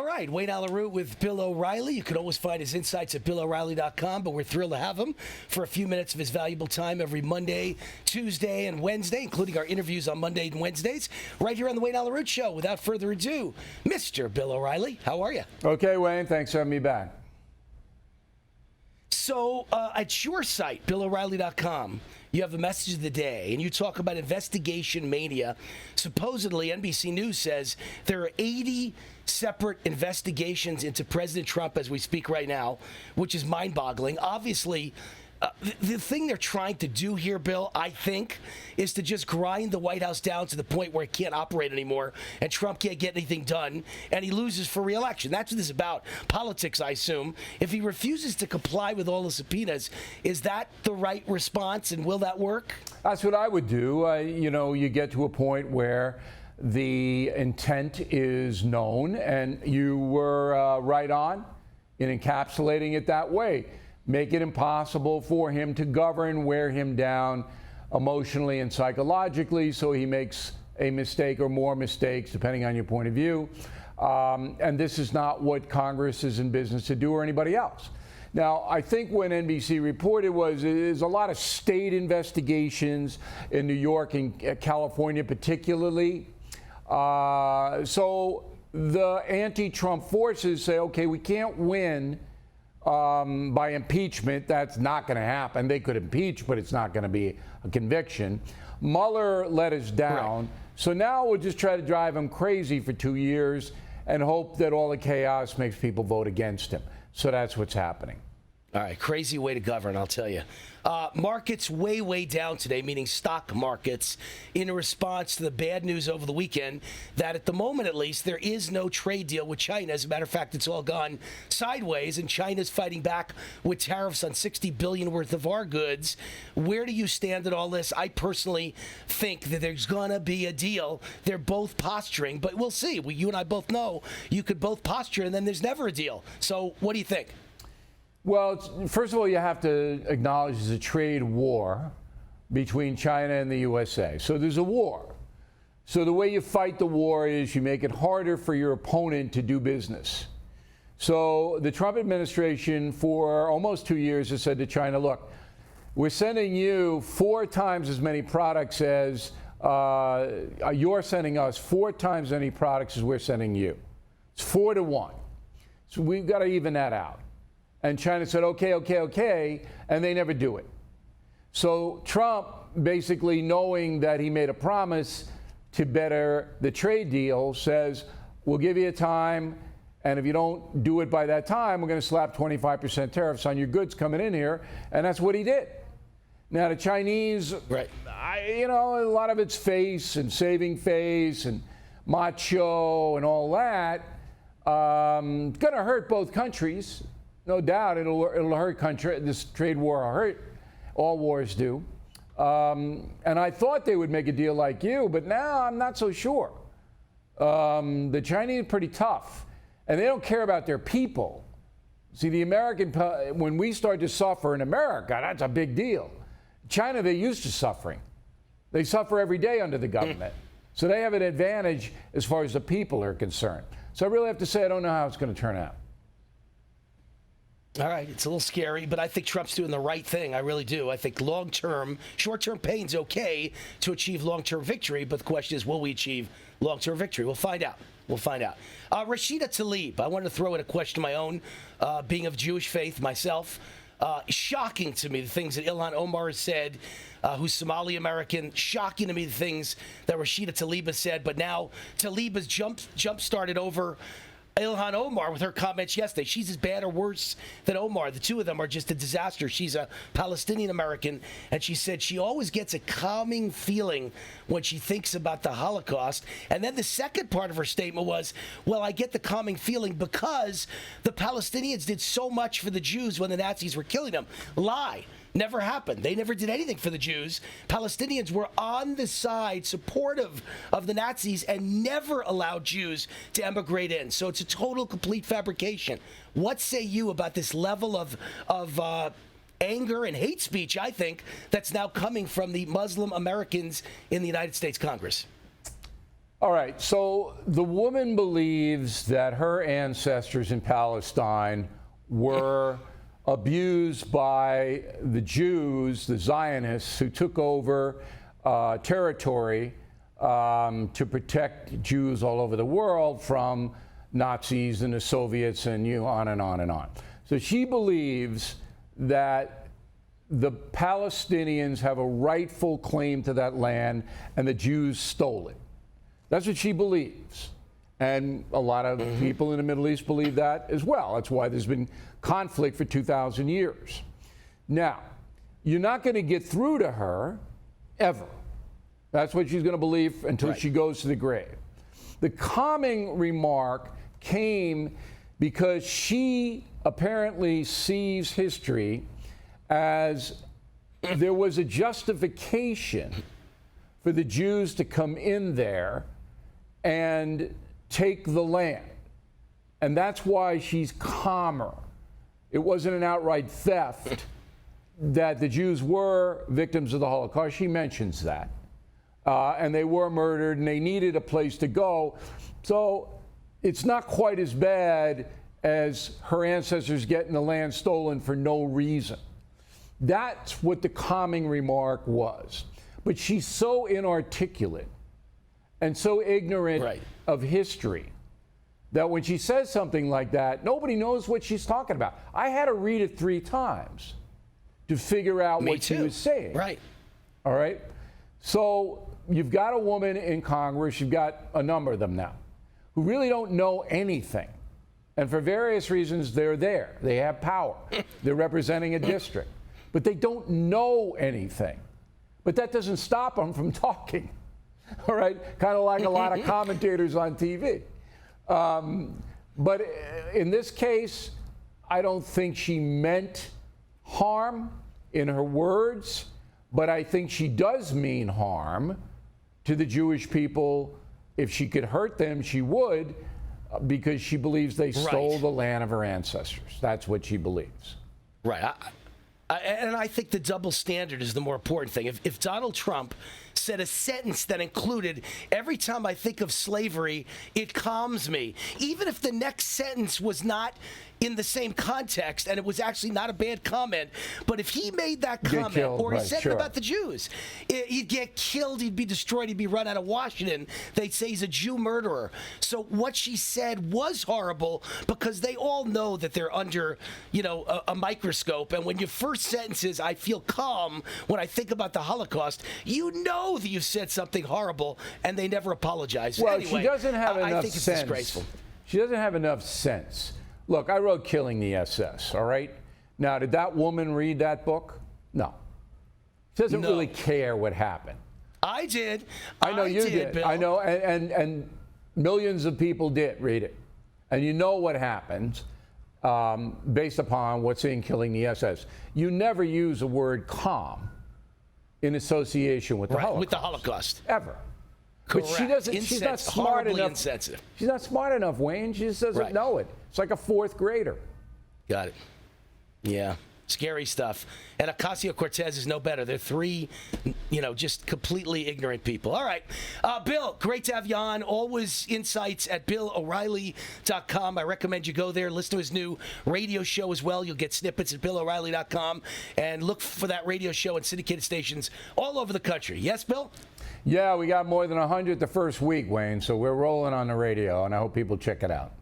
All right, Wayne Allyn Root with Bill O'Reilly. You can always find his insights at BillO'Reilly.com, but we're thrilled to have him for a few minutes of his valuable time every Monday, Tuesday, and Wednesday, including our interviews on Monday and Wednesdays, right here on the Wayne Allyn Root Show. Without further ado, Mr. Bill O'Reilly, how are you? Okay, Wayne, thanks for having me back. So at your site, BillO'Reilly.com, you have the message of the day, and you talk about investigation mania. Supposedly, NBC News says there are 80 separate investigations into President Trump as we speak right now, which is mind-boggling. Obviously, the thing they're trying to do here, Bill, I think, is to just grind the White House down to the point where it can't operate anymore and Trump can't get anything done and he loses for re-election. That's what this is about. Politics, I assume. If he refuses to comply with all the subpoenas, is that the right response and will that work? That's what I would do. You get to a point where the intent is known and you were right on in encapsulating it that way. Make it impossible for him to govern, wear him down emotionally and psychologically so he makes a mistake or more mistakes, depending on your point of view. And this is not what Congress is in business to do or anybody else. Now, I think when NBC reported there's a lot of state investigations in New York and California particularly. So the anti-Trump forces say, okay, we can't win by impeachment. That's not going to happen. They could impeach, but it's not going to be a conviction. Mueller let us down. Right. So now we'll just try to drive him crazy for 2 years and hope that all the chaos makes people vote against him. So that's what's happening. All right, crazy way to govern, I'll tell you. Markets way down today, meaning stock markets, in response to the bad news over the weekend that at the moment, at least, there is no trade deal with China. As a matter of fact, it's all gone sideways, and China's fighting back with tariffs on $60 billion worth of our goods. Where do you stand in all this? I personally think that there's going to be a deal. They're both posturing, but we'll see. You and I both know you could both posture, and then there's never a deal. So what do you think? Well, first of all, you have to acknowledge there's a trade war between China and the USA. So there's a war. So the way you fight the war is you make it harder for your opponent to do business. So the Trump administration for almost 2 years has said to China, look, we're sending you 4 times as many products as you're sending us, 4 times as many products as we're sending you. It's 4 to 1. So we've got to even that out. And China said, okay, and they never do it. So Trump, basically knowing that he made a promise to better the trade deal, says, we'll give you a time, and if you don't do it by that time, we're going to slap 25% tariffs on your goods coming in here, and that's what he did. Now, the Chinese, right. A lot of it's face and saving face and macho and all that. Going to hurt both countries. No doubt it'll hurt country. This trade war will hurt. All wars do. And I thought they would make a deal like you, but now I'm not so sure. The Chinese are pretty tough, and they don't care about their people. See, when we start to suffer in America, that's a big deal. China, they're used to suffering. They suffer every day under the government. So they have an advantage as far as the people are concerned. So I really have to say I don't know how it's going to turn out. All right, it's a little scary, but I think Trump's doing the right thing. I really do. I think long-term, short-term pain's okay to achieve long-term victory, but the question is, will we achieve long-term victory? We'll find out. Rashida Tlaib, I wanted to throw in a question of my own, being of Jewish faith myself. Shocking to me, the things that Ilhan Omar has said, who's Somali-American. Shocking to me, the things that Rashida Tlaib has said, but now Tlaib has jump-started over Ilhan Omar with her comments yesterday. She's as bad or worse than Omar. The two of them are just a disaster. She's a Palestinian American, and she said she always gets a calming feeling when she thinks about the Holocaust. And then the second part of her statement was, well, I get the calming feeling because the Palestinians did so much for the Jews when the Nazis were killing them. Lie. Never happened. They never did anything for the Jews. Palestinians were on the side supportive of the Nazis and never allowed Jews to emigrate in. So it's a total, complete fabrication. What say you about this level of anger and hate speech, I think, that's now coming from the Muslim Americans in the United States Congress? All right, so the woman believes that her ancestors in Palestine were abused by the Jews, the Zionists, who took over territory to protect Jews all over the world from Nazis and the Soviets and on and on and on. So she believes that the Palestinians have a rightful claim to that land and the Jews stole it. That's what she believes. And a lot of people in the Middle East believe that as well. That's why there's been conflict for 2,000 years. Now, you're not going to get through to her ever. That's what she's going to believe until she goes to the grave. The calming remark came because she apparently sees history as there was a justification for the Jews to come in there and take the land. And that's why she's calmer. It wasn't an outright theft, that the Jews were victims of the Holocaust. She mentions that. And they were murdered and they needed a place to go. So it's not quite as bad as her ancestors getting the land stolen for no reason. That's what the calming remark was. But she's so inarticulate and so ignorant of history that when she says something like that, nobody knows what she's talking about. I had to read it 3 times to figure out what she was saying. Right. All right? So you've got a woman in Congress, you've got a number of them now, who really don't know anything. And for various reasons, they're there. They have power. They're representing a district. But they don't know anything. But that doesn't stop them from talking. All right? Kind of like a lot of commentators on TV. But in this case, I don't think she meant harm in her words, but I think she does mean harm to the Jewish people. If she could hurt them, she would, because she believes they stole the land of her ancestors. That's what she believes. Right. And I think the double standard is the more important thing. If Donald Trump said a sentence that included, every time I think of slavery, it calms me, even if the next sentence was not in the same context and it was actually not a bad comment, but if he made that comment or he said it about the Jews, he'd get killed, he'd be destroyed, he'd be run out of Washington. They'd say he's a Jew murderer. So what she said was horrible because they all know that they're under, a microscope. And when your first sentence is, I feel calm when I think about the Holocaust, you know that you've said something horrible, and they never apologize. Well, anyway, she doesn't have enough I think it's sense. Disgraceful. She doesn't have enough sense. Look, I wrote Killing the SS, all right? Now, did that woman read that book? No. She doesn't really care what happened. I did. I know you did. Bill. I know, and millions of people did read it. And you know what happens based upon what's in Killing the SS. You never use the word calm in association with the Holocaust. With the Holocaust. Ever. Correct. But she doesn't. She's not smart enough. Insensitive. She's not smart enough, Wayne. She just doesn't know it. It's like a 4th grader. Got it. Yeah. Scary stuff. And Ocasio-Cortez is no better. They're 3, just completely ignorant people. All right. Bill, great to have you on. Always insights at BillO'Reilly.com. I recommend you go there. Listen to his new radio show as well. You'll get snippets at BillO'Reilly.com. And look for that radio show and syndicated stations all over the country. Yes, Bill? Yeah, we got more than 100 the first week, Wayne. So we're rolling on the radio, and I hope people check it out.